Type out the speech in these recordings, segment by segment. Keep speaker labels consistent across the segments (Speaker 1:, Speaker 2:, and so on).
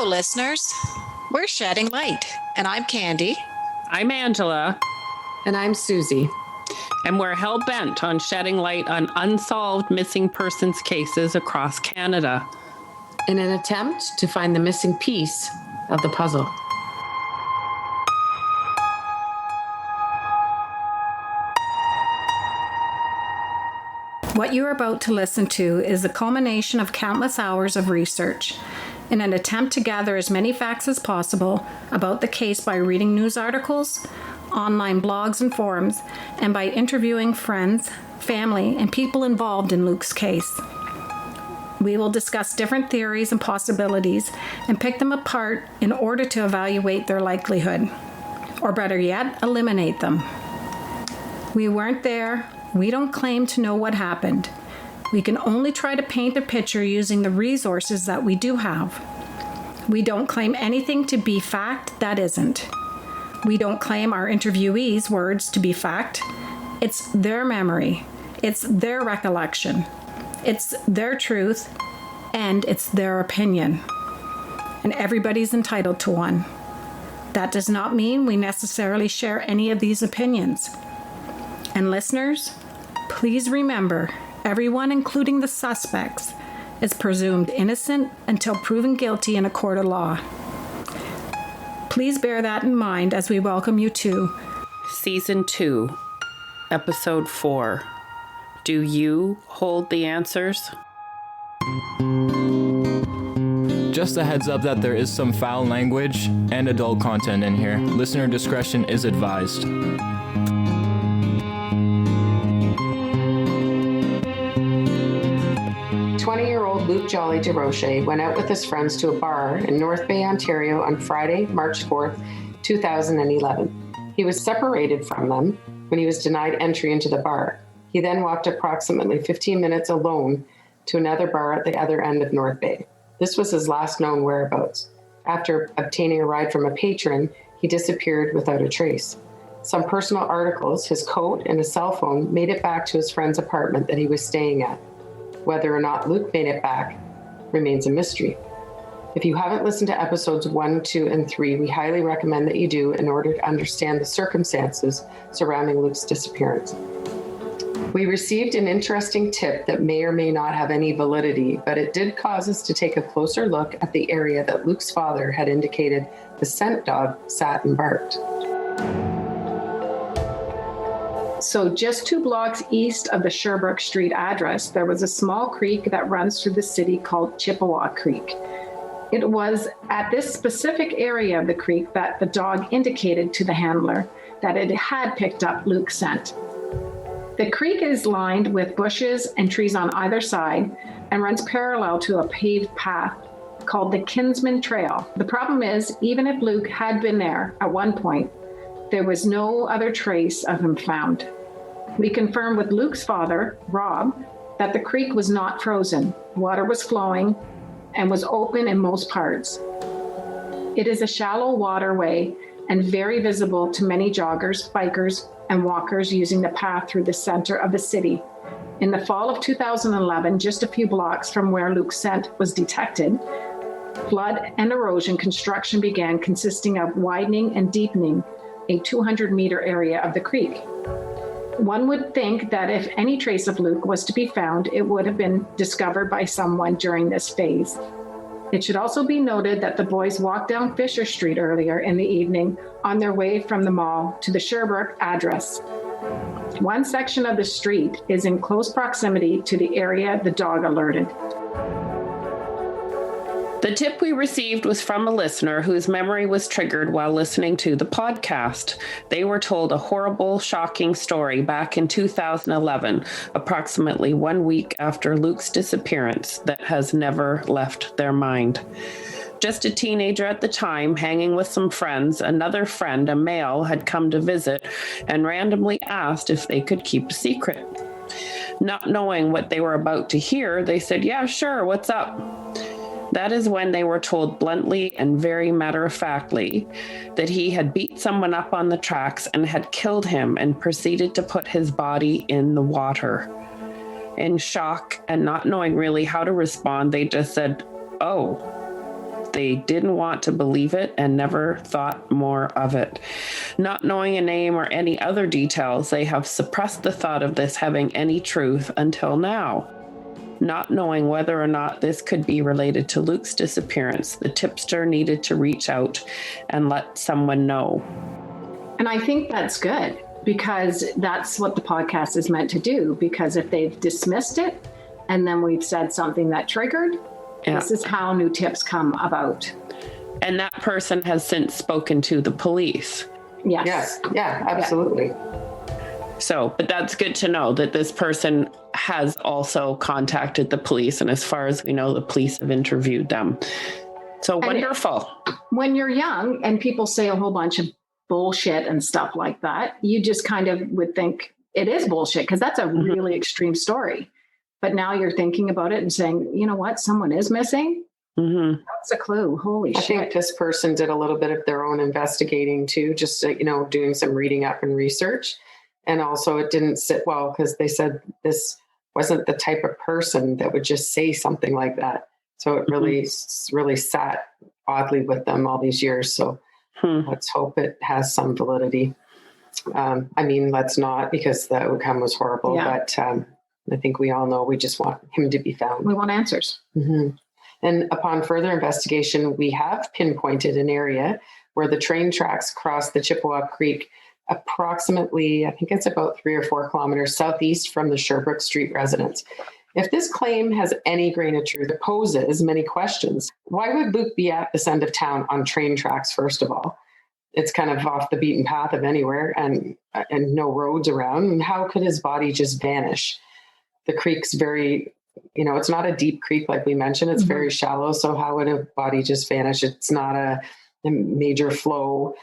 Speaker 1: listeners. We're Shedding Light, and I'm Candy.
Speaker 2: I'm Angela.
Speaker 3: And I'm Susie.
Speaker 2: And we're hell-bent on shedding light on unsolved missing persons cases across Canada,
Speaker 3: in an attempt to find the missing piece of the puzzle.
Speaker 4: What you're about to listen to is the culmination of countless hours of research in an attempt to gather as many facts as possible about the case by reading news articles, online blogs and forums, and by interviewing friends, family, and people involved in Luke's case. We will discuss different theories and possibilities and pick them apart in order to evaluate their likelihood, or better yet, eliminate them. We weren't there. We don't claim to know what happened. We can only try to paint a picture using the resources that we do have. We don't claim anything to be fact that isn't. We don't claim our interviewees' words to be fact. It's their memory. It's their recollection. It's their truth, and it's their opinion. And everybody's entitled to one. That does not mean we necessarily share any of these opinions. And listeners, please remember, everyone, including the suspects, is presumed innocent until proven guilty in a court of law. Please bear that in mind as we welcome you to
Speaker 2: Season 2, Episode 4. Do you hold the answers?
Speaker 5: Just a heads up that there is some foul language and adult content in here. Listener discretion is advised.
Speaker 3: 20-year-old Luke Joly-Durocher went out with his friends to a bar in North Bay, Ontario on Friday, March 4th, 2011. He was separated from them when he was denied entry into the bar. He then walked approximately 15 minutes alone to another bar at the other end of North Bay. This was his last known whereabouts. After obtaining a ride from a patron, he disappeared without a trace. Some personal articles, his coat, and his cell phone made it back to his friend's apartment that he was staying at. Whether or not Luke made it back remains a mystery. If you haven't listened to episodes 1, 2, and 3, we highly recommend that you do in order to understand the circumstances surrounding Luke's disappearance. We received an interesting tip that may or may not have any validity, but it did cause us to take a closer look at the area that Luke's father had indicated the scent dog sat and barked.
Speaker 4: So just 2 blocks east of the Sherbrooke Street address, there was a small creek that runs through the city called Chippewa Creek. It was at this specific area of the creek that the dog indicated to the handler that it had picked up Luke's scent. The creek is lined with bushes and trees on either side and runs parallel to a paved path called the Kinsman Trail. The problem is, even if Luke had been there at one point, there was no other trace of him found. We confirmed with Luke's father, Rob, that the creek was not frozen. Water was flowing and was open in most parts. It is a shallow waterway and very visible to many joggers, bikers, and walkers using the path through the center of the city. In the fall of 2011, just a few blocks from where Luke's scent was detected, flood and erosion construction began, consisting of widening and deepening a 200-meter area of the creek. One would think that if any trace of Luke was to be found, it would have been discovered by someone during this phase. It should also be noted that the boys walked down Fisher Street earlier in the evening on their way from the mall to the Sherbrooke address. One section of the street is in close proximity to the area the dog alerted.
Speaker 2: The tip we received was from a listener whose memory was triggered while listening to the podcast. They were told a horrible, shocking story back in 2011, approximately 1 week after Luke's disappearance, that has never left their mind. Just a teenager at the time, hanging with some friends, another friend, a male, had come to visit and randomly asked if they could keep a secret. Not knowing what they were about to hear, they said, "Yeah, sure, what's up?" That is when they were told bluntly and very matter-of-factly that he had beat someone up on the tracks and had killed him and proceeded to put his body in the water. In shock and not knowing really how to respond, they just said, "Oh." they didn't want to believe it and never thought more of it. Not knowing a name or any other details, they have suppressed the thought of this having any truth until now. Not knowing whether or not this could be related to Luke's disappearance, the tipster needed to reach out and let someone know.
Speaker 4: And I think that's good, because that's what the podcast is meant to do. Because if they've dismissed it and then we've said something that triggered, this is how new tips come about.
Speaker 2: And that person has since spoken to the police.
Speaker 3: Yes. Yeah, absolutely.
Speaker 2: So, but that's good to know that this person has also contacted the police. And as far as we know, the police have interviewed them. So wonderful.
Speaker 4: When you're young and people say a whole bunch of bullshit and stuff like that, you just kind of would think it is bullshit, because that's a really extreme story. But now you're thinking about it and saying, you know what, someone is missing. That's a clue. Holy shit.
Speaker 3: I think this person did a little bit of their own investigating too, just, doing some reading up and research. And also it didn't sit well, because they said this wasn't the type of person that would just say something like that. So it really sat oddly with them all these years. So let's hope it has some validity. Let's not, because the outcome was horrible. Yeah. But I think we all know we just want him to be found.
Speaker 4: We want answers.
Speaker 3: And upon further investigation, we have pinpointed an area where the train tracks cross the Chippewa Creek, approximately, I think it's about 3 or 4 kilometers southeast from the Sherbrooke Street residence. If this claim has any grain of truth, it poses many questions. Why would Luke be at this end of town on train tracks, first of all? It's kind of off the beaten path of anywhere, and no roads around. And how could his body just vanish? The creek's very, it's not a deep creek like we mentioned. It's very shallow. So how would a body just vanish? It's not a major flow.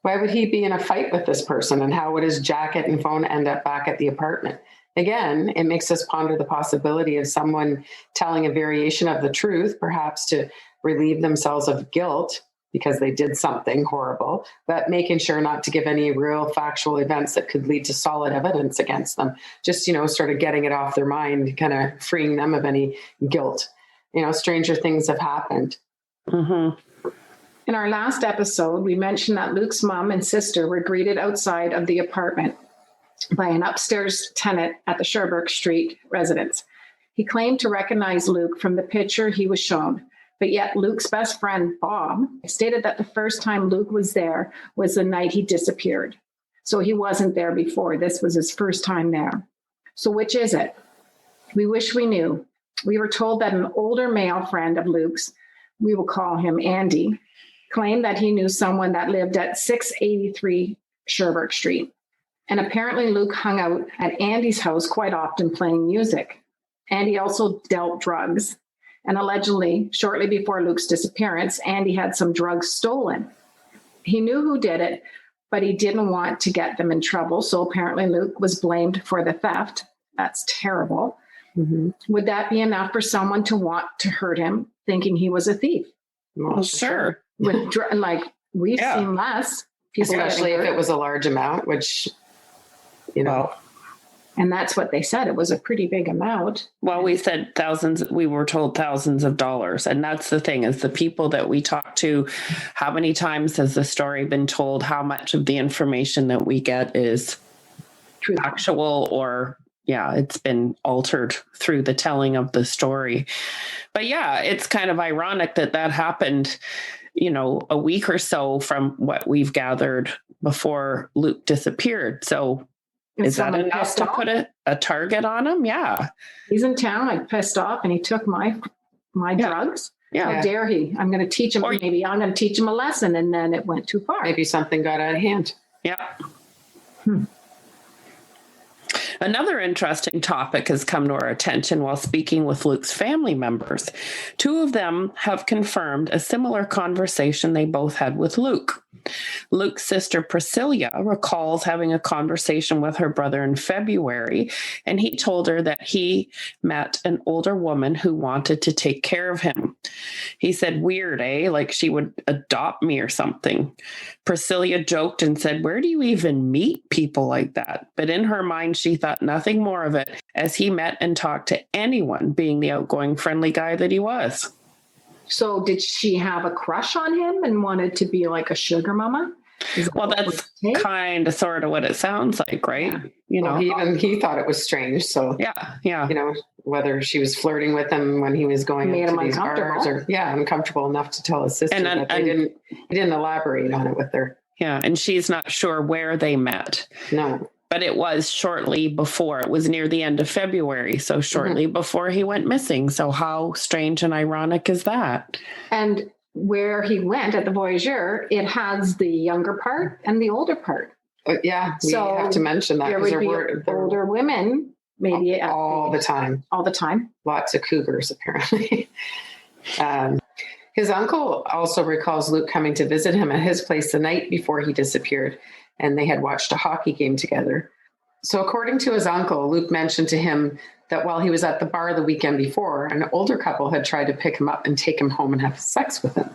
Speaker 3: Why would he be in a fight with this person? And how would his jacket and phone end up back at the apartment? Again, it makes us ponder the possibility of someone telling a variation of the truth, perhaps to relieve themselves of guilt because they did something horrible, but making sure not to give any real factual events that could lead to solid evidence against them. Just, sort of getting it off their mind, kind of freeing them of any guilt. Stranger things have happened.
Speaker 4: In our last episode, we mentioned that Luke's mom and sister were greeted outside of the apartment by an upstairs tenant at the Sherbrooke Street residence. He claimed to recognize Luke from the picture he was shown, but yet Luke's best friend, Bob, stated that the first time Luke was there was the night he disappeared. So he wasn't there before. This was his first time there. So which is it? We wish we knew. We were told that an older male friend of Luke's, we will call him Andy, claimed that he knew someone that lived at 683 Sherbrooke Street. And apparently Luke hung out at Andy's house quite often playing music. Andy also dealt drugs. And allegedly, shortly before Luke's disappearance, Andy had some drugs stolen. He knew who did it, but he didn't want to get them in trouble. So apparently Luke was blamed for the theft. That's terrible. Would that be enough for someone to want to hurt him, thinking he was a thief?
Speaker 2: Well, sure.
Speaker 4: We've seen less.
Speaker 3: Especially if it was a large amount, which,
Speaker 4: And that's what they said. It was a pretty big amount.
Speaker 2: Well, we said thousands. We were told thousands of dollars. And that's the thing, is the people that we talk to, how many times has the story been told? How much of the information that we get is actual, or it's been altered through the telling of the story. But it's kind of ironic that happened, a week or so from what we've gathered before Luke disappeared. So is that enough to put a target on him? Yeah.
Speaker 4: He's in town, like pissed off, and he took my drugs.
Speaker 2: Yeah.
Speaker 4: How dare he? I'm going to teach him. Maybe I'm going to teach him a lesson. And then it went too far.
Speaker 3: Maybe something got out of hand.
Speaker 2: Yeah. Another interesting topic has come to our attention while speaking with Luke's family members. 2 of them have confirmed a similar conversation they both had with Luke. Luke's sister Priscilla recalls having a conversation with her brother in February, and he told her that he met an older woman who wanted to take care of him. He said, weird, eh? Like she would adopt me or something. Priscilla joked and said, where do you even meet people like that? But in her mind, she thought nothing more of it, as he met and talked to anyone, being the outgoing, friendly guy that he was.
Speaker 4: So did she have a crush on him and wanted to be like a sugar mama?
Speaker 2: Well, that's kind of sort of what it sounds like, right?
Speaker 3: Yeah.
Speaker 2: You know,
Speaker 3: he thought it was strange. So
Speaker 2: yeah.
Speaker 3: You know, whether she was flirting with him when he was going
Speaker 4: Made
Speaker 3: to
Speaker 4: him
Speaker 3: these bars, or uncomfortable enough to tell his sister, but he didn't elaborate on it with her.
Speaker 2: Yeah, and she's not sure where they met.
Speaker 3: No.
Speaker 2: But it was shortly before. It was near the end of February, so shortly before he went missing. So how strange and ironic is that?
Speaker 4: And where he went at the Voyageur, it has the younger part and the older part.
Speaker 3: We have to mention that
Speaker 4: because there would be older women, maybe
Speaker 3: all the time.
Speaker 4: All the time.
Speaker 3: Lots of cougars, apparently. His uncle also recalls Luke coming to visit him at his place the night before he disappeared, and they had watched a hockey game together. So according to his uncle, Luke mentioned to him that while he was at the bar the weekend before, an older couple had tried to pick him up and take him home and have sex with him.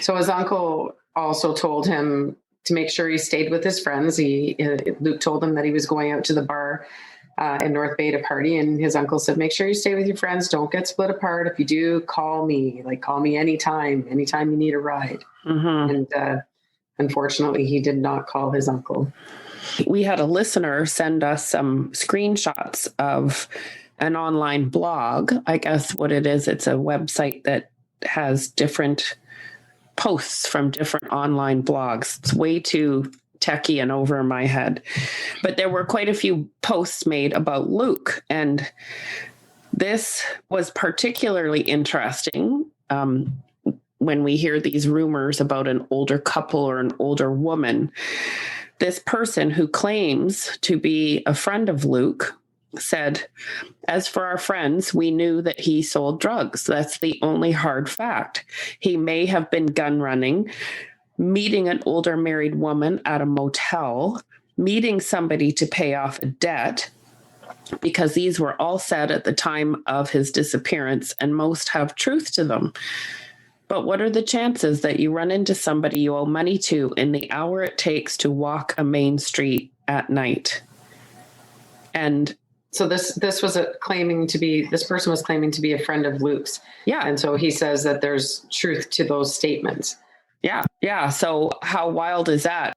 Speaker 3: So his uncle also told him to make sure he stayed with his friends. Luke told him that he was going out to the bar in North Bay to party, and his uncle said, make sure you stay with your friends. Don't get split apart. If you do, call me anytime you need a ride. And unfortunately, he did not call his uncle.
Speaker 2: We had a listener send us some screenshots of an online blog. I guess what it is, it's a website that has different posts from different online blogs. It's way too techie and over my head. But there were quite a few posts made about Luke. And this was particularly interesting when we hear these rumors about an older couple or an older woman. This person who claims to be a friend of Luke said, as for our friends, we knew that he sold drugs. That's the only hard fact. He may have been gun running, meeting an older married woman at a motel, meeting somebody to pay off a debt, because these were all said at the time of his disappearance, and most have truth to them. But what are the chances that you run into somebody you owe money to in the hour it takes to walk a main street at night? And
Speaker 3: so this person was claiming to be a friend of Luke's.
Speaker 2: Yeah.
Speaker 3: And so he says that there's truth to those statements.
Speaker 2: Yeah. So how wild is that?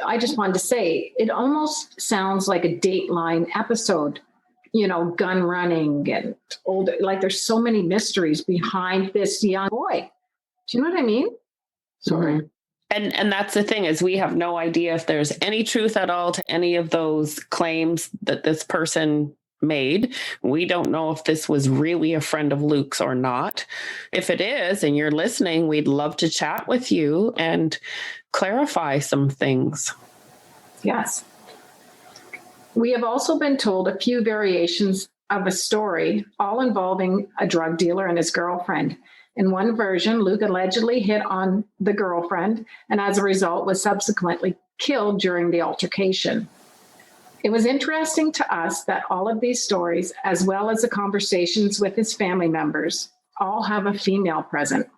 Speaker 4: I just wanted to say, it almost sounds like a Dateline episode, gun running and old, like there's so many mysteries behind this young boy. Do you know what I mean? Sorry.
Speaker 2: And that's the thing, is we have no idea if there's any truth at all to any of those claims that this person made. We don't know if this was really a friend of Luke's or not. If it is, and you're listening, we'd love to chat with you and clarify some things.
Speaker 4: Yes. We have also been told a few variations of a story, all involving a drug dealer and his girlfriend. In one version, Luke allegedly hit on the girlfriend and as a result was subsequently killed during the altercation. It was interesting to us that all of these stories, as well as the conversations with his family members, all have a female present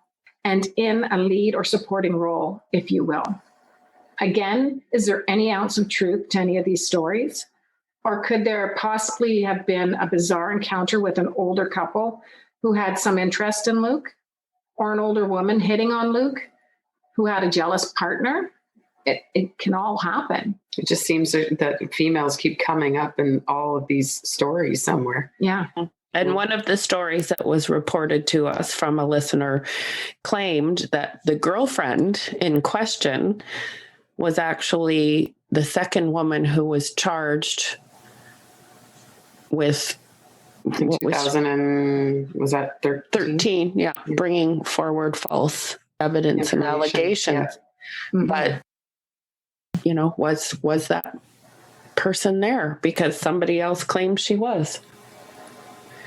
Speaker 4: and in a lead or supporting role, if you will. Again, is there any ounce of truth to any of these stories? Or could there possibly have been a bizarre encounter with an older couple who had some interest in Luke? Or an older woman hitting on Luke who had a jealous partner? It can all happen.
Speaker 3: It just seems that females keep coming up in all of these stories somewhere.
Speaker 4: Yeah.
Speaker 2: And one of the stories that was reported to us from a listener claimed that the girlfriend in question was actually the second woman who was charged with...
Speaker 3: In 2000 and was that 13?
Speaker 2: Yeah, bringing forward false evidence and allegations. Yeah. But, was that person there because somebody else claimed she was?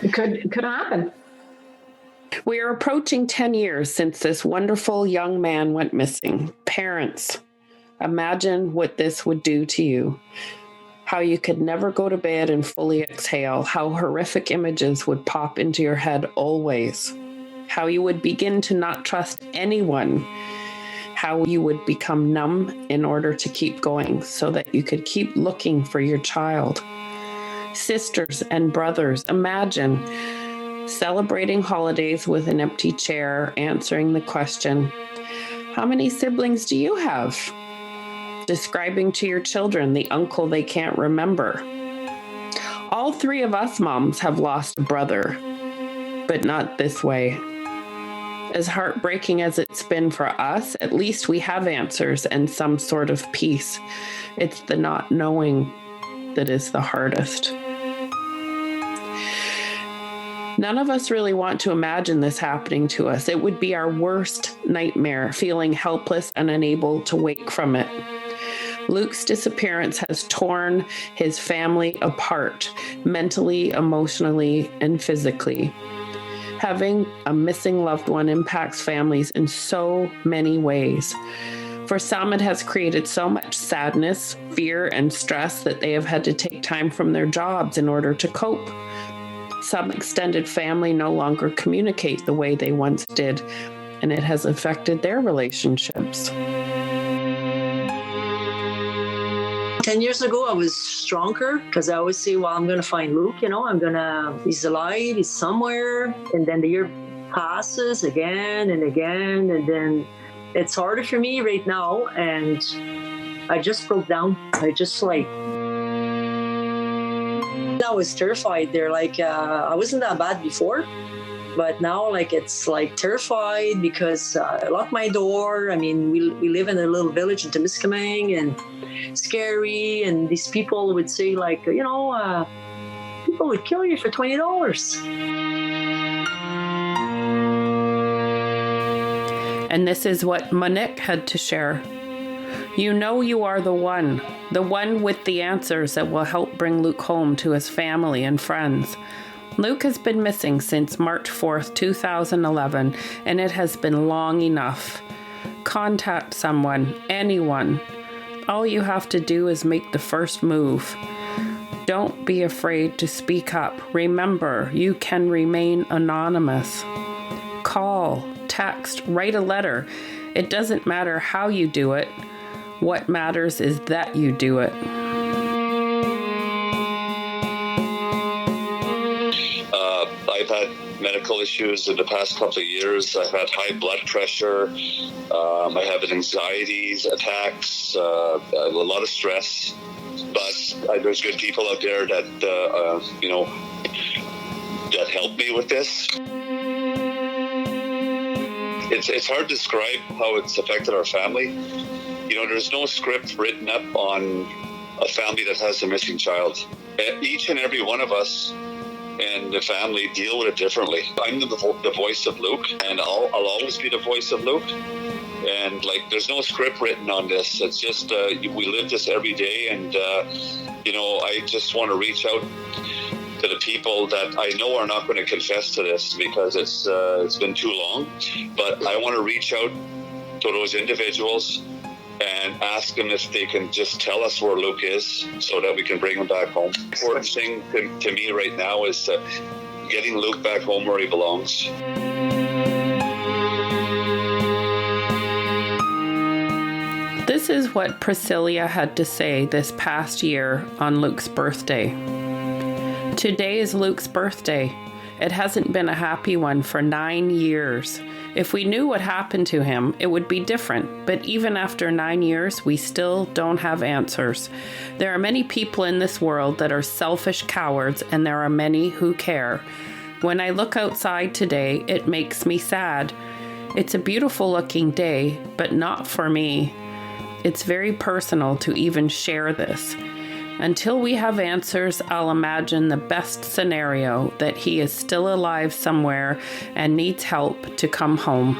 Speaker 4: It could happen.
Speaker 2: We are approaching 10 years since this wonderful young man went missing. Parents, imagine what this would do to you. How you could never go to bed and fully exhale, how horrific images would pop into your head always, how you would begin to not trust anyone, how you would become numb in order to keep going so that you could keep looking for your child. Sisters and brothers, imagine celebrating holidays with an empty chair, answering the question, how many siblings do you have? Describing to your children the uncle they can't remember. All three of us moms have lost a brother, but not this way. As heartbreaking as it's been for us, at least we have answers and some sort of peace. It's the not knowing that is the hardest. None of us really want to imagine this happening to us. It would be our worst nightmare, feeling helpless and unable to wake from it. Luke's disappearance has torn his family apart, mentally, emotionally, and physically. Having a missing loved one impacts families in so many ways. For some, it has created so much sadness, fear, and stress that they have had to take time from their jobs in order to cope. Some extended family no longer communicate the way they once did, and it has affected their relationships.
Speaker 6: 10 years ago, I was stronger because I always say, well, I'm going to find Luke, he's alive, he's somewhere. And then the year passes again and again. And then it's harder for me right now. And I just broke down. I was terrified there. I wasn't that bad before. But now, it's terrified because I locked my door. I mean, we live in a little village in Temiskaming and scary. And these people would say, people would kill you for $20.
Speaker 2: And this is what Mick had to share. You know you are the one with the answers that will help bring Luke home to his family and friends. Luke has been missing since March 4th, 2011, and it has been long enough. Contact someone, anyone. All you have to do is make the first move. Don't be afraid to speak up. Remember, you can remain anonymous. Call, text, write a letter. It doesn't matter how you do it. What matters is that you do it.
Speaker 7: I've had medical issues in the past couple of years. I've had high blood pressure. I have anxieties, attacks, a lot of stress. But there's good people out there that, that help me with this. It's hard to describe how it's affected our family. There's no script written up on a family that has a missing child. Each and every one of us and the family deal with it differently. I'm the voice of Luke, and I'll always be the voice of Luke. And there's no script written on this. It's just we live this every day, and I just want to reach out to the people that I know are not going to confess to this because it's been too long. But I want to reach out to those individuals and ask them if they can just tell us where Luke is so that we can bring him back home. The important thing to me right now is getting Luke back home where he belongs.
Speaker 2: This is what Priscilla had to say this past year on Luke's birthday. Today is Luke's birthday. It hasn't been a happy one for 9 years. If we knew what happened to him, it would be different. But even after 9 years, we still don't have answers. There are many people in this world that are selfish cowards, and there are many who care. When I look outside today, it makes me sad. It's a beautiful looking day, but not for me. It's very personal to even share this. Until we have answers, I'll imagine the best scenario, that he is still alive somewhere and needs help to come home.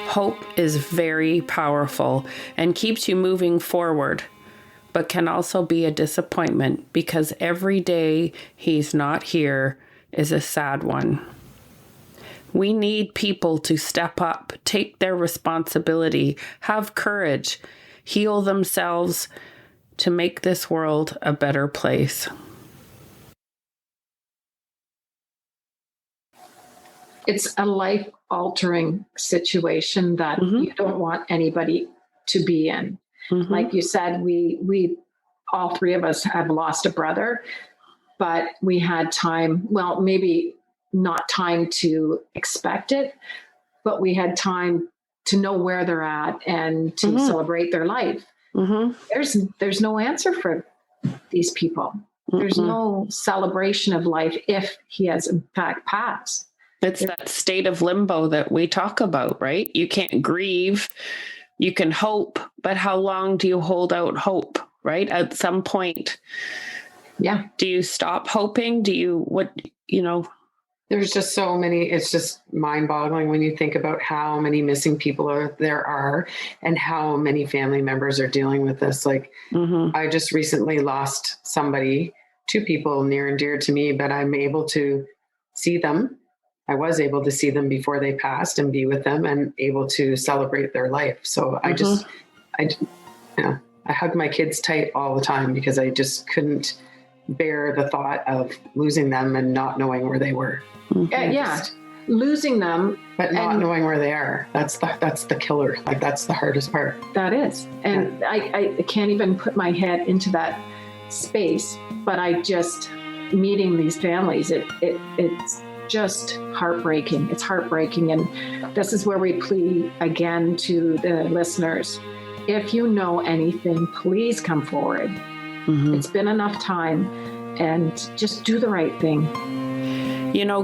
Speaker 2: Hope is very powerful and keeps you moving forward, but can also be a disappointment because every day he's not here is a sad one. We need people to step up, take their responsibility, have courage, heal themselves, to make this world a better place.
Speaker 4: It's a life-altering situation that you don't want anybody to be in. Like you said, we all three of us have lost a brother, but we had time. Well, maybe not time to expect it, but we had time to know where they're at and to celebrate their life. There's no answer for these people. There's no celebration of life if he has in fact passed.
Speaker 2: It's that state of limbo that we talk about, right? You can't grieve. You can hope, but how long do you hold out hope, right? At some point, do you stop hoping?
Speaker 3: There's just so many, it's just mind-boggling when you think about how many missing people there are and how many family members are dealing with this. Like, I just recently lost somebody, 2 people near and dear to me, but I'm able to see them. I was able to see them before they passed and be with them and able to celebrate their life. So I hug my kids tight all the time because I just couldn't bear the thought of losing them and not knowing where they were.
Speaker 4: Losing them,
Speaker 3: but not knowing where they are. That's the killer. Like, that's the hardest part.
Speaker 4: That is. And I can't even put my head into that space, but I just meeting these families, it's just heartbreaking. It's heartbreaking. And this is where we plead again to the listeners. If you know anything, please come forward. It's been enough time, and just do the right thing.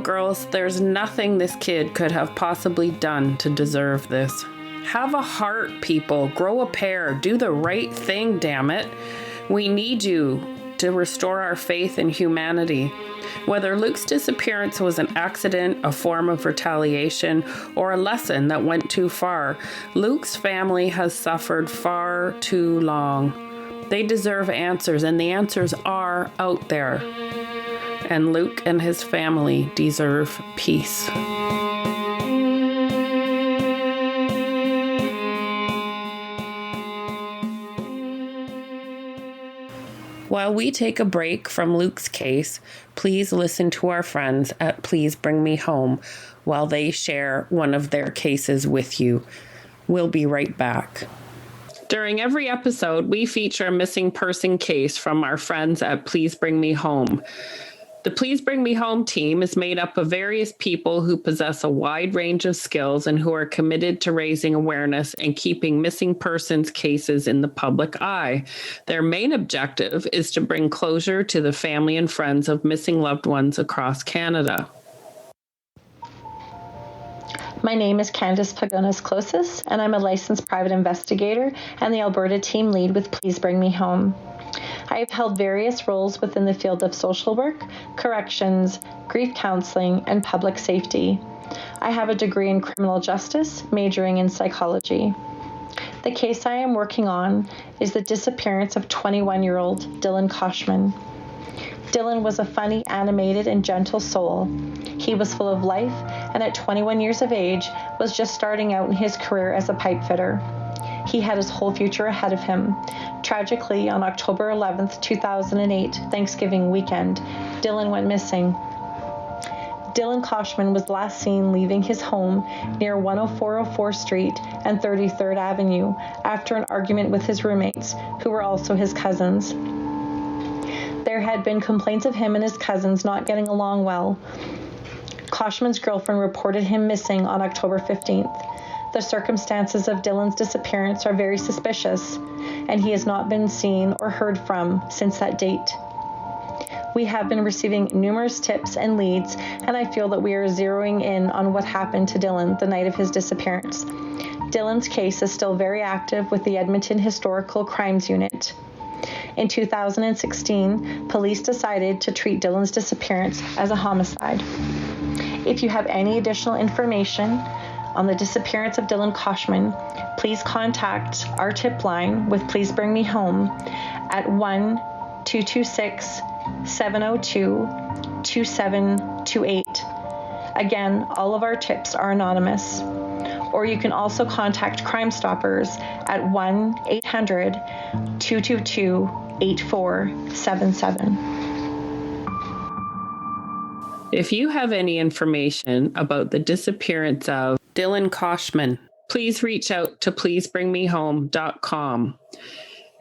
Speaker 2: Girls, there's nothing this kid could have possibly done to deserve this. Have a heart, people. Grow a pair. Do the right thing, damn it. We need you to restore our faith in humanity. Whether Luke's disappearance was an accident, a form of retaliation, or a lesson that went too far, Luke's family has suffered far too long. They deserve answers, and the answers are out there. And Luke and his family deserve peace. While we take a break from Luke's case, please listen to our friends at Please Bring Me Home while they share one of their cases with you. We'll be right back. During every episode, we feature a missing person case from our friends at Please Bring Me Home. The Please Bring Me Home team is made up of various people who possess a wide range of skills and who are committed to raising awareness and keeping missing persons cases in the public eye. Their main objective is to bring closure to the family and friends of missing loved ones across Canada.
Speaker 8: My name is Candice Pagonis-Closis, and I'm a licensed private investigator and the Alberta team lead with Please Bring Me Home. I have held various roles within the field of social work, corrections, grief counseling, and public safety. I have a degree in criminal justice, majoring in psychology. The case I am working on is the disappearance of 21-year-old Dylan Koshman. Dylan was a funny, animated, and gentle soul. He was full of life, and at 21 years of age, was just starting out in his career as a pipe fitter. He had his whole future ahead of him. Tragically, on October 11th, 2008, Thanksgiving weekend, Dylan went missing. Dylan Koshman was last seen leaving his home near 10404 Street and 33rd Avenue after an argument with his roommates, who were also his cousins. There had been complaints of him and his cousins not getting along well. Koshman's girlfriend reported him missing on October 15th. The circumstances of Dylan's disappearance are very suspicious, and he has not been seen or heard from since that date. We have been receiving numerous tips and leads, and I feel that we are zeroing in on what happened to Dylan the night of his disappearance. Dylan's case is still very active with the Edmonton Historical Crimes Unit. In 2016, police decided to treat Dylan's disappearance as a homicide. If you have any additional information on the disappearance of Dylan Koshman, please contact our tip line with Please Bring Me Home at 1-226-702-2728. Again, all of our tips are anonymous. Or you can also contact Crime Stoppers at 1-800-222-8477.
Speaker 2: If you have any information about the disappearance of Dylan Koshman, please reach out to pleasebringmehome.com.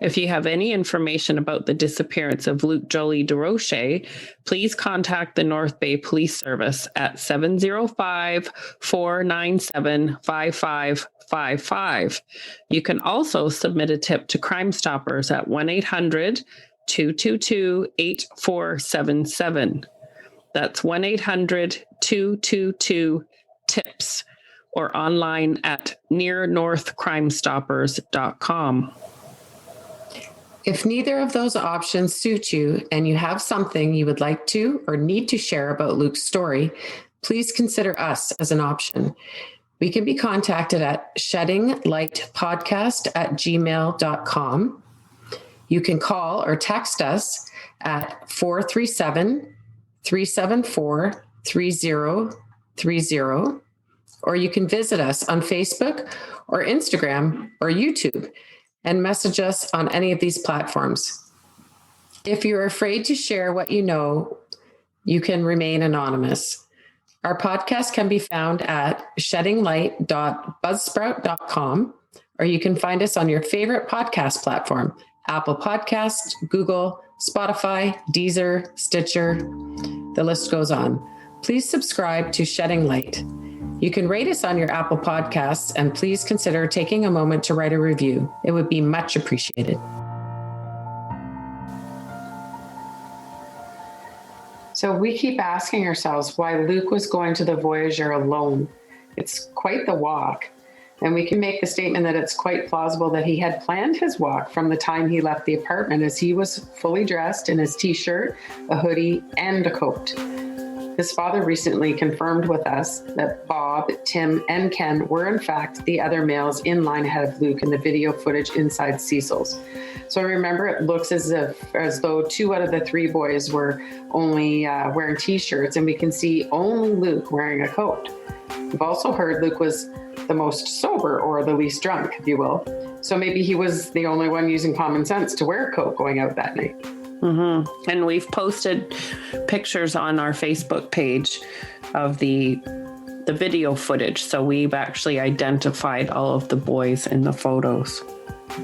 Speaker 2: If you have any information about the disappearance of Luke Joly-Durocher, please contact the North Bay Police Service at 705-497-5555. You can also submit a tip to Crime Stoppers at 1-800-222-8477. That's 1-800-222-TIPS or online at nearnorthcrimestoppers.com.
Speaker 3: If neither of those options suit you and you have something you would like to or need to share about Luke's story, please consider us as an option. We can be contacted at sheddinglightpodcast@gmail.com. You can call or text us at 437-374-3030, or you can visit us on Facebook or Instagram or YouTube and message us on any of these platforms. If you're afraid to share what you know, you can remain anonymous. Our podcast can be found at sheddinglight.buzzsprout.com, or you can find us on your favorite podcast platform, Apple Podcasts, Google, Spotify, Deezer, Stitcher. The list goes on. Please subscribe to Shedding Light. You can rate us on your Apple Podcasts, and please consider taking a moment to write a review. It would be much appreciated. So we keep asking ourselves why Luke was going to the Voyageur alone. It's quite the walk. And we can make the statement that it's quite plausible that he had planned his walk from the time he left the apartment, as he was fully dressed in his t-shirt, a hoodie, and a coat. His father recently confirmed with us that Bob, Tim, and Ken were in fact the other males in line ahead of Luke in the video footage inside Cecil's. So remember, it looks as though 2 out of the 3 boys were only wearing t-shirts, and we can see only Luke wearing a coat. We've also heard Luke was the most sober, or the least drunk, if you will. So maybe he was the only one using common sense to wear a coat going out that night.
Speaker 2: Mm-hmm. And we've posted pictures on our Facebook page of the video footage. So we've actually identified all of the boys in the photos.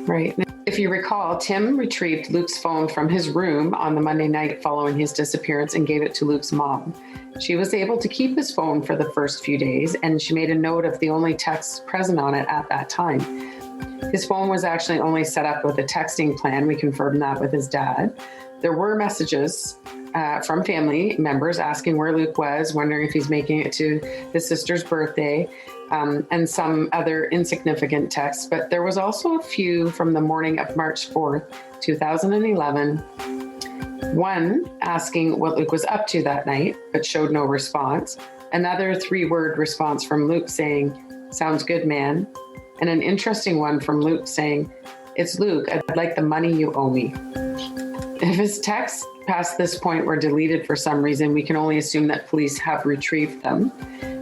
Speaker 3: Right. If you recall, Tim retrieved Luke's phone from his room on the Monday night following his disappearance and gave it to Luke's mom. She was able to keep his phone for the first few days, and she made a note of the only texts present on it at that time. His phone was actually only set up with a texting plan. We confirmed that with his dad. There were messages from family members asking where Luke was, wondering if he's making it to his sister's birthday, and some other insignificant texts. But there was also a few from the morning of March 4th, 2011. One asking what Luke was up to that night, but showed no response. Another 3-word response from Luke saying, "Sounds good, man." And an interesting one from Luke saying, "It's Luke, I'd like the money you owe me." If his texts past this point were deleted for some reason, we can only assume that police have retrieved them.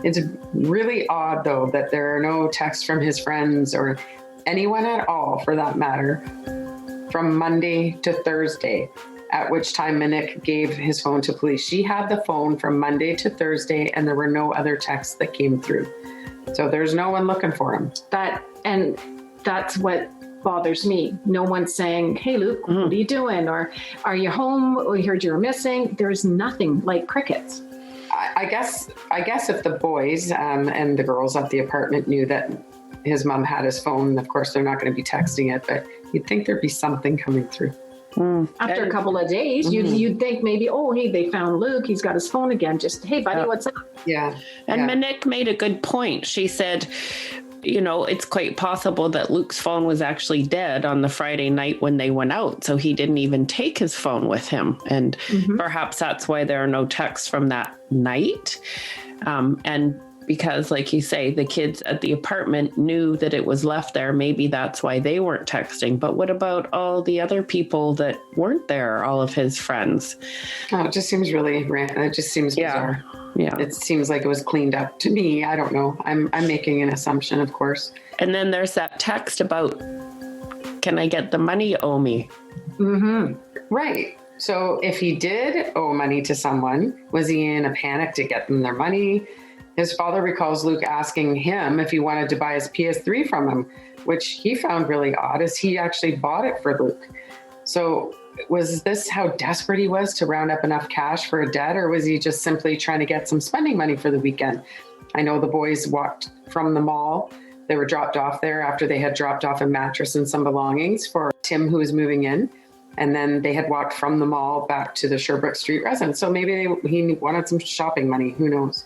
Speaker 3: It's really odd, though, that there are no texts from his friends or anyone at all, for that matter, from Monday to Thursday, at which time Mick gave his phone to police. She had the phone from Monday to Thursday, and there were no other texts that came through. So there's no one looking for him.
Speaker 4: That's what bothers me. No one's saying, "Hey, Luke, what are you doing?" Or "Are you home? We heard you were missing." There's nothing, like crickets.
Speaker 3: I guess if the boys and the girls at the apartment knew that his mom had his phone, of course they're not going to be texting it, but you'd think there'd be something coming through.
Speaker 4: After a couple of days, you'd think maybe, oh, hey, they found Luke. He's got his phone again. Just, hey, buddy, what's up?
Speaker 3: Yeah.
Speaker 2: And Mick made a good point. She said, it's quite possible that Luke's phone was actually dead on the Friday night when they went out. So he didn't even take his phone with him. And perhaps that's why there are no texts from that night. And because, like you say, the kids at the apartment knew that it was left there. Maybe that's why they weren't texting. But what about all the other people that weren't there, all of his friends?
Speaker 3: Oh, it just seems really random. It just seems bizarre.
Speaker 2: Yeah.
Speaker 3: It seems like it was cleaned up to me. I don't know. I'm making an assumption, of course.
Speaker 2: And then there's that text about, "Can I get the money you owe me?"
Speaker 3: Mm-hmm. Right. So if he did owe money to someone, was he in a panic to get them their money? His father recalls Luke asking him if he wanted to buy his PS3 from him, which he found really odd, is he actually bought it for Luke. So was this how desperate he was to round up enough cash for a debt, or was he just simply trying to get some spending money for the weekend? I know the boys walked from the mall. They were dropped off there after they had dropped off a mattress and some belongings for Tim, who was moving in. And then they had walked from the mall back to the Sherbrooke Street residence. So maybe he wanted some shopping money. Who knows?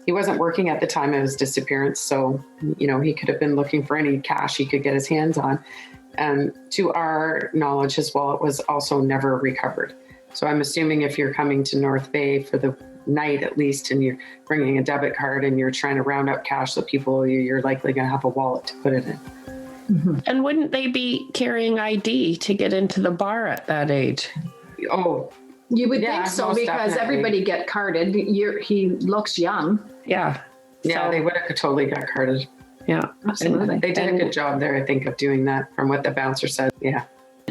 Speaker 3: He wasn't working at the time of his disappearance. So, he could have been looking for any cash he could get his hands on. And to our knowledge, his wallet was also never recovered. So I'm assuming if you're coming to North Bay for the night at least, and you're bringing a debit card and you're trying to round up cash that people owe you, you're likely going to have a wallet to put it in.
Speaker 2: And wouldn't they be carrying ID to get into the bar at that age?
Speaker 3: Oh,
Speaker 4: you would think so, because definitely. Everybody get carded. He looks young.
Speaker 2: Yeah.
Speaker 3: Yeah, so, they would have totally got carded.
Speaker 2: Yeah,
Speaker 4: absolutely.
Speaker 3: And they did a good job there, I think, of doing that from what the bouncer said. Yeah.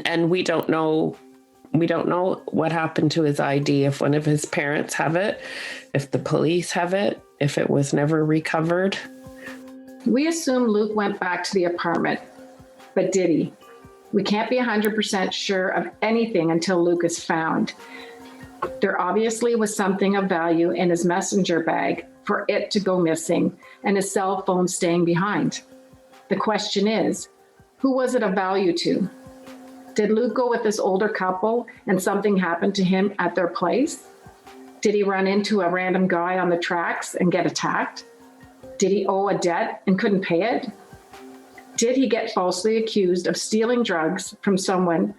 Speaker 2: And we don't know what happened to his ID, if one of his parents have it, if the police have it, if it was never recovered.
Speaker 4: We assume Luke went back to the apartment, but did he? We can't be 100% sure of anything until Luke is found. There obviously was something of value in his messenger bag for it to go missing, and his cell phone staying behind. The question is, who was it of value to? Did Luke go with this older couple and something happened to him at their place? Did he run into a random guy on the tracks and get attacked? Did he owe a debt and couldn't pay it? Did he get falsely accused of stealing drugs from someone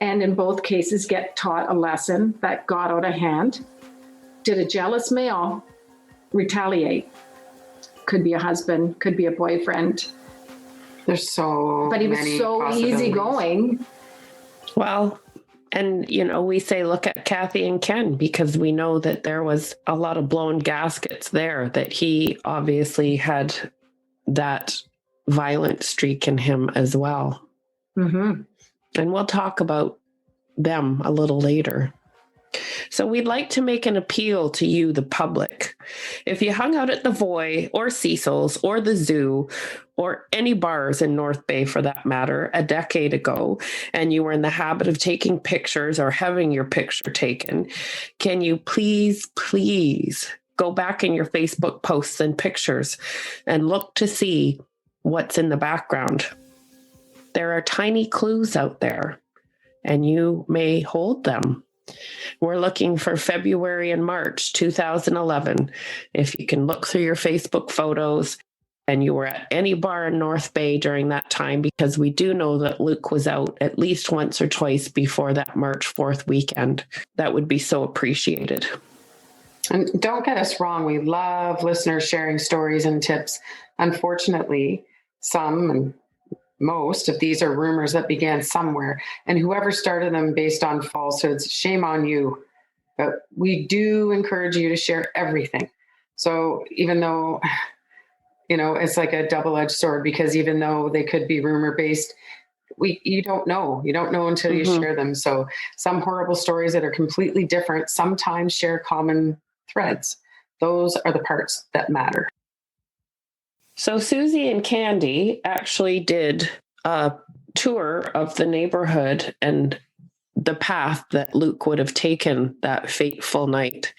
Speaker 4: and in both cases get taught a lesson that got out of hand? Did a jealous male retaliate? Could be a husband, could be a boyfriend.
Speaker 3: There's so
Speaker 4: But he was so easygoing.
Speaker 2: Well, and, we say, look at Kathy and Ken, because we know that there was a lot of blown gaskets there, that he obviously had that violent streak in him as well.
Speaker 4: Mm-hmm.
Speaker 2: And we'll talk about them a little later. So we'd like to make an appeal to you, the public. If you hung out at the Voy or Cecil's or the zoo or any bars in North Bay for that matter a decade ago, and you were in the habit of taking pictures or having your picture taken, can you please go back in your Facebook posts and pictures and look to see what's in the background? There are tiny clues out there, and you may hold them. We're looking for February and March 2011. If you can look through your Facebook photos and you were at any bar in North Bay during that time, because we do know that Luke was out at least once or twice before that March 4th weekend, that would be so appreciated.
Speaker 3: And don't get us wrong, we love listeners sharing stories and tips. Unfortunately, some and most of these are rumors that began somewhere, and whoever started them based on falsehoods, shame on you. But we do encourage you to share everything. So even though, it's like a double-edged sword, because even though they could be rumor-based, you don't know. You don't know until you share them. So some horrible stories that are completely different sometimes share common threads. Those are the parts that matter.
Speaker 2: So Susie and Candy actually did a tour of the neighborhood and the path that Luke would have taken that fateful night.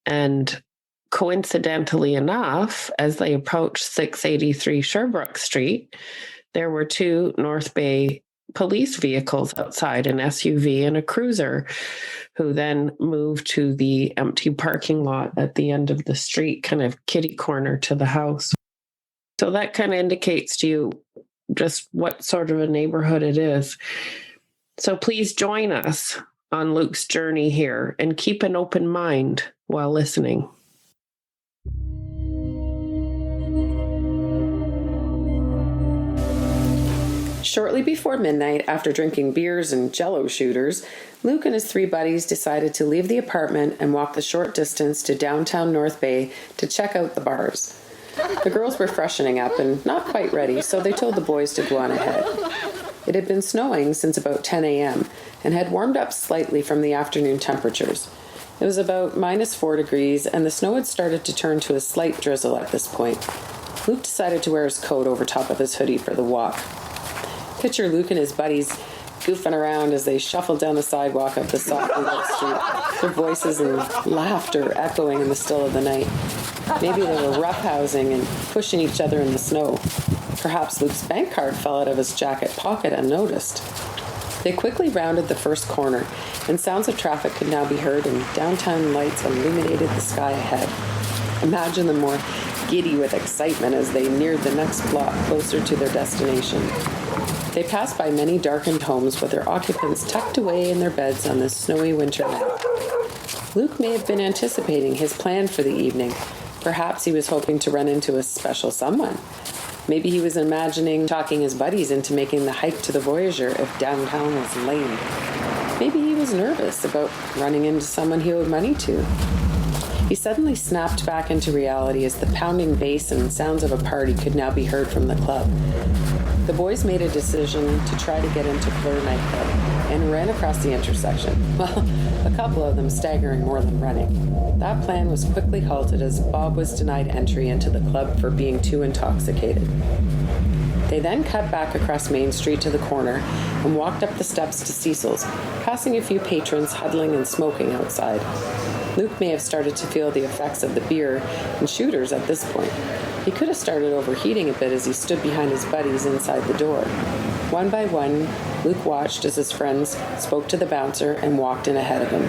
Speaker 2: And coincidentally enough, as they approached 683 Sherbrooke Street, there were two North Bay police vehicles outside, an SUV and a cruiser, who then moved to the empty parking lot at the end of the street, kind of kitty corner to the house. So that kind of indicates to you just what sort of a neighborhood it is. So please join us on Luke's journey here and keep an open mind while listening.
Speaker 3: Shortly before midnight, after drinking beers and Jell-O shooters, Luke and his three buddies decided to leave the apartment and walk the short distance to downtown North Bay to check out the bars. The girls were freshening up and not quite ready, so they told the boys to go on ahead. It had been snowing since about 10 a.m. and had warmed up slightly from the afternoon temperatures. It was about -4 degrees, and the snow had started to turn to a slight drizzle at this point. Luke decided to wear his coat over top of his hoodie for the walk. Picture Luke and his buddies goofing around as they shuffled down the sidewalk of the softly lit street, their voices and laughter echoing in the still of the night. Maybe they were roughhousing and pushing each other in the snow. Perhaps Luke's bank card fell out of his jacket pocket unnoticed. They quickly rounded the first corner, and sounds of traffic could now be heard, and downtown lights illuminated the sky ahead. Imagine them more giddy with excitement as they neared the next block closer to their destination. They passed by many darkened homes with their occupants tucked away in their beds on this snowy winter night. Luke may have been anticipating his plan for the evening. Perhaps he was hoping to run into a special someone. Maybe he was imagining talking his buddies into making the hike to the Voyager if downtown was lame. Maybe he was nervous about running into someone he owed money to. He suddenly snapped back into reality as the pounding bass and sounds of a party could now be heard from the club. The boys made a decision to try to get into Fleur nightclub and ran across the intersection. Well, a couple of them staggering more than running. That plan was quickly halted as Bob was denied entry into the club for being too intoxicated. They then cut back across Main Street to the corner and walked up the steps to Cecil's, passing a few patrons huddling and smoking outside. Luke may have started to feel the effects of the beer and shooters at this point. He could have started overheating a bit as he stood behind his buddies inside the door. One by one, Luke watched as his friends spoke to the bouncer and walked in ahead of him.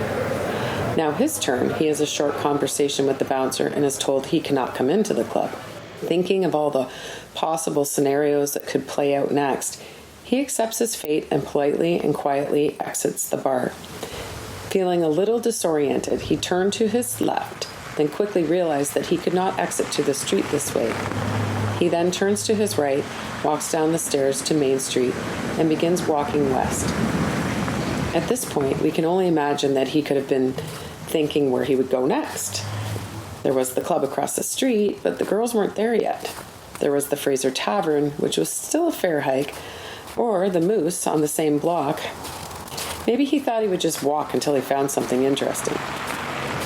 Speaker 3: Now his turn, he has a short conversation with the bouncer and is told he cannot come into the club. Thinking of all the possible scenarios that could play out next, he accepts his fate and politely and quietly exits the bar. Feeling a little disoriented, he turned to his left, then quickly realized that he could not exit to the street this way. He then turns to his right, walks down the stairs to Main Street, and begins walking west. At this point, we can only imagine that he could have been thinking where he would go next. There was the club across the street, but the girls weren't there yet. There was the Fraser Tavern, which was still a fair hike, or the Moose on the same block. Maybe he thought he would just walk until he found something interesting.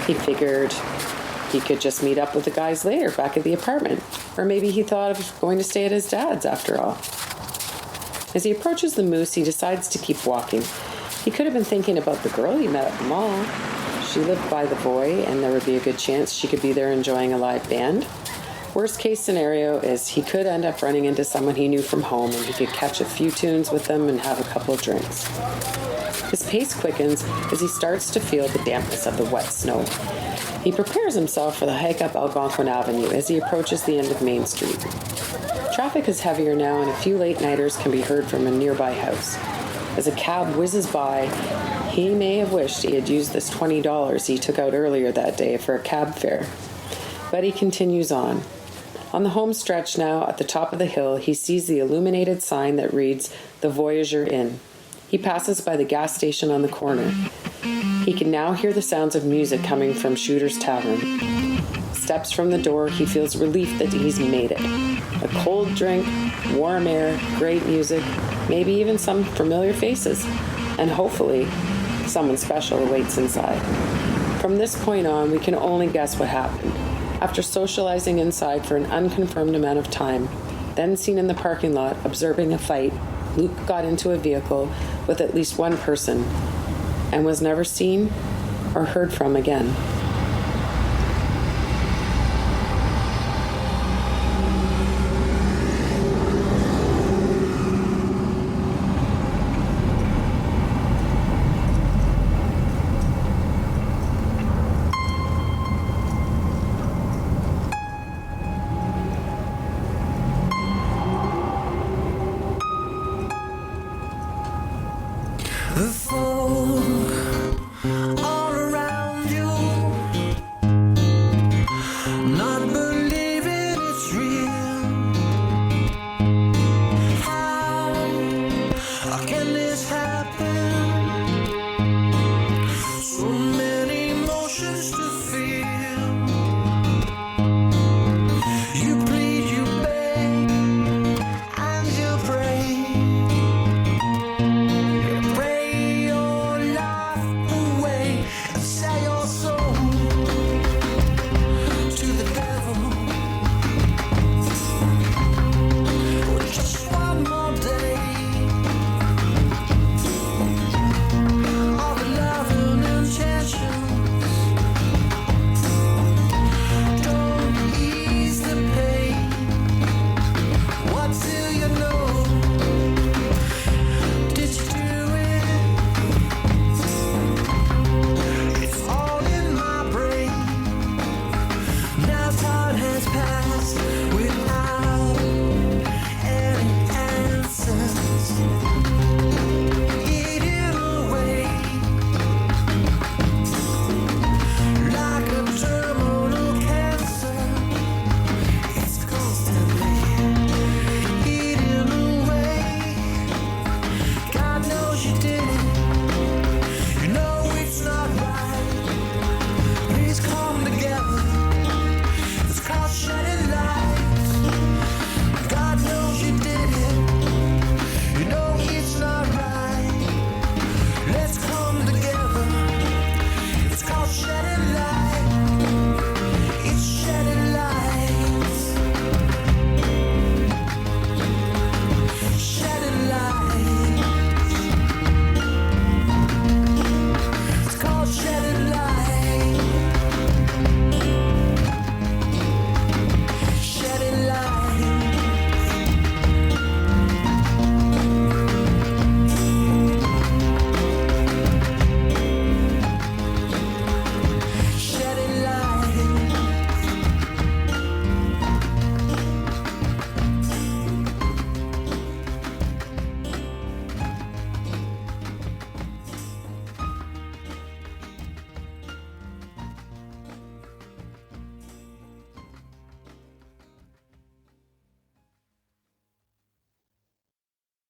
Speaker 3: He figured he could just meet up with the guys later back at the apartment, or maybe he thought of going to stay at his dad's after all. As he approaches the Moose, he decides to keep walking. He could have been thinking about the girl he met at the mall. She lived by the Voy, and there would be a good chance she could be there enjoying a live band. Worst case scenario is he could end up running into someone he knew from home, and he could catch a few tunes with them and have a couple of drinks. His pace quickens as he starts to feel the dampness of the wet snow. He prepares himself for the hike up Algonquin Avenue as he approaches the end of Main Street. Traffic is heavier now, and a few late-nighters can be heard from a nearby house. As a cab whizzes by, he may have wished he had used this $20 he took out earlier that day for a cab fare. But he continues on. On the home stretch now, at the top of the hill, he sees the illuminated sign that reads, "The Voyager Inn." He passes by the gas station on the corner. He can now hear the sounds of music coming from Shooter's Tavern. Steps from the door, he feels relief that he's made it. A cold drink, warm air, great music, maybe even some familiar faces. And hopefully, someone special awaits inside. From this point on, we can only guess what happened. After socializing inside for an unconfirmed amount of time, then seen in the parking lot observing a fight, Luke got into a vehicle with at least one person and was never seen or heard from again.
Speaker 9: The